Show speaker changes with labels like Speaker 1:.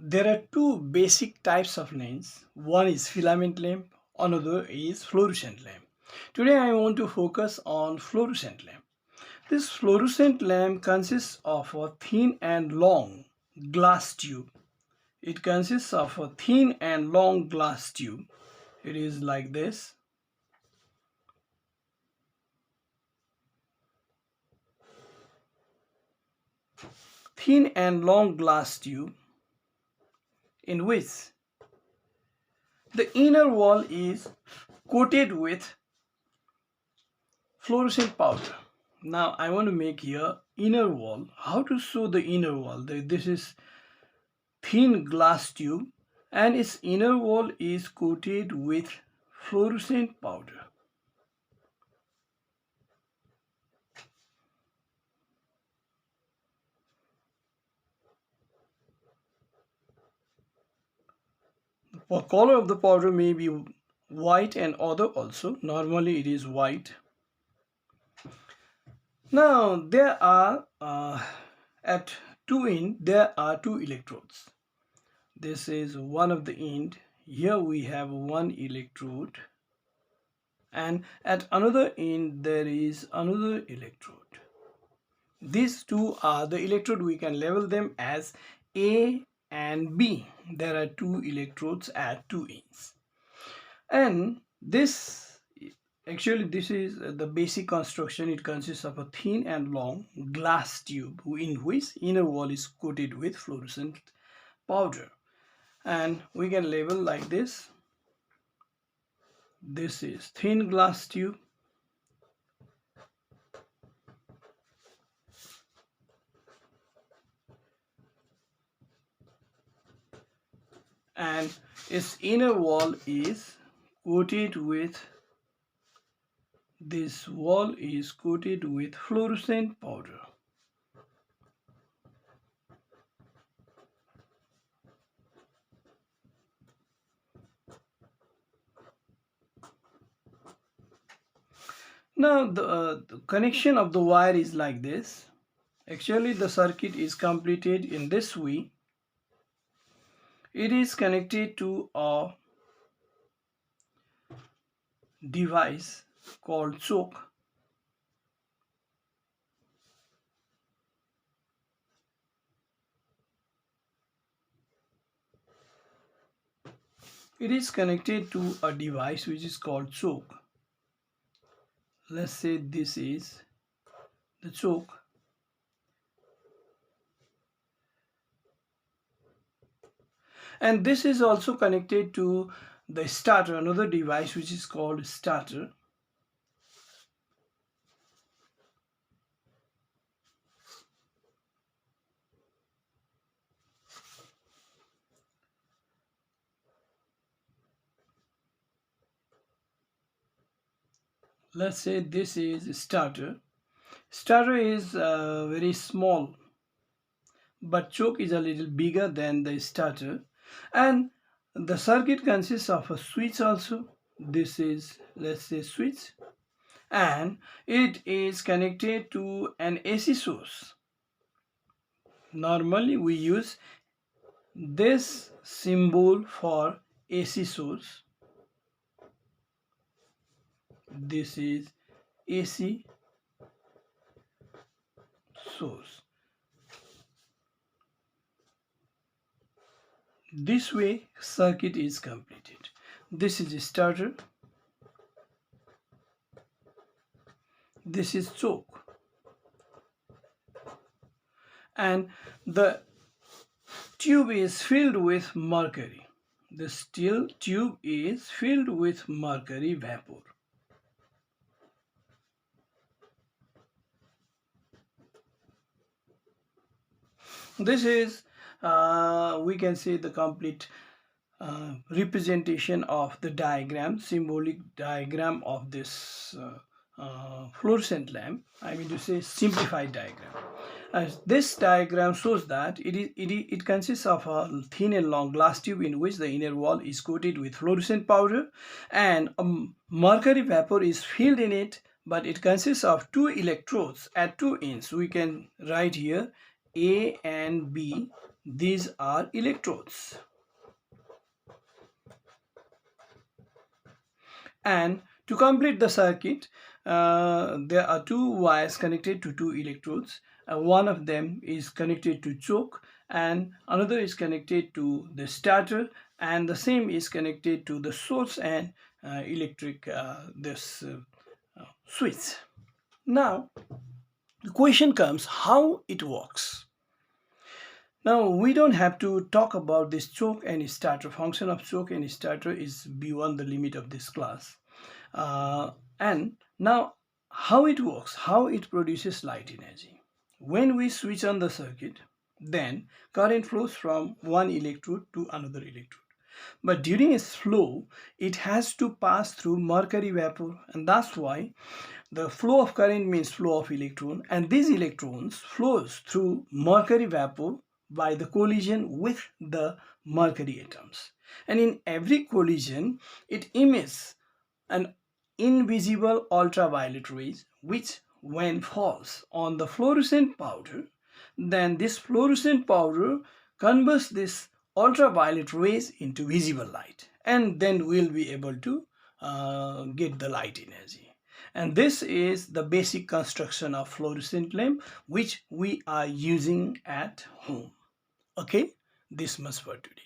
Speaker 1: There are two basic types of lamps. One is filament lamp, another is fluorescent lamp. Today I want to focus on fluorescent lamp. This fluorescent lamp consists of a thin and long glass tube. It consists of a thin and long glass tube. It is like this. Thin and long glass tube in which the inner wall is coated with fluorescent powder. Now I want to make here inner wall. How to show the inner wall? This is thin glass tube and its inner wall is coated with fluorescent powder. The color of the powder may be white and other also. Normally it is white. Now there are at two end there are two electrodes. This is one of the end. Here we have one electrode, and at another end there is another electrode. These two are the electrode. We can label them as A and B. There are two electrodes at two ends, and this is the basic construction. It consists of a thin and long glass tube in which inner wall is coated with fluorescent powder, and we can label like this. This is thin glass tube, and its inner wall is coated with fluorescent powder. Now the connection of the wire is like this. Actually the circuit is completed in this way. It is connected to a device called choke. It is connected to a device which is called choke. Let's say this is the choke. And this is also connected to the starter, another device which is called starter. Let's say this is starter. Starter is very small, but choke is a little bigger than the starter, and the circuit consists of a switch also. This is, let's say, switch, and it is connected to an AC source. Normally we use this symbol for AC source. This is AC source. This way circuit is completed. This is a starter. This is choke. And the tube is filled with mercury. The steel tube is filled with mercury vapor. This is we can say the complete representation of the diagram, symbolic diagram of this fluorescent lamp. I mean to say simplified diagram. This diagram shows that it consists of a thin and long glass tube in which the inner wall is coated with fluorescent powder, and mercury vapor is filled in it, but it consists of two electrodes at two ends. We can write here A and B. these are electrodes, and to complete the circuit there are two wires connected to two electrodes. One of them is connected to choke and another is connected to the starter, and the same is connected to the source and electric this switch. Now the question comes how it works. Now we don't have to talk about this choke and starter. Function of choke and starter is beyond the limit of this class. And now how it works, how it produces light energy. When we switch on the circuit, then current flows from one electrode to another electrode. But during its flow, it has to pass through mercury vapor, and that's why the flow of current means flow of electron, and these electrons flows through mercury vapor by the collision with the mercury atoms. And in every collision, it emits an invisible ultraviolet rays which when falls on the fluorescent powder, then this fluorescent powder converts this ultraviolet rays into visible light, and then we'll be able to get the light energy. And this is the basic construction of fluorescent lamp which we are using at home. Okay, this much for today.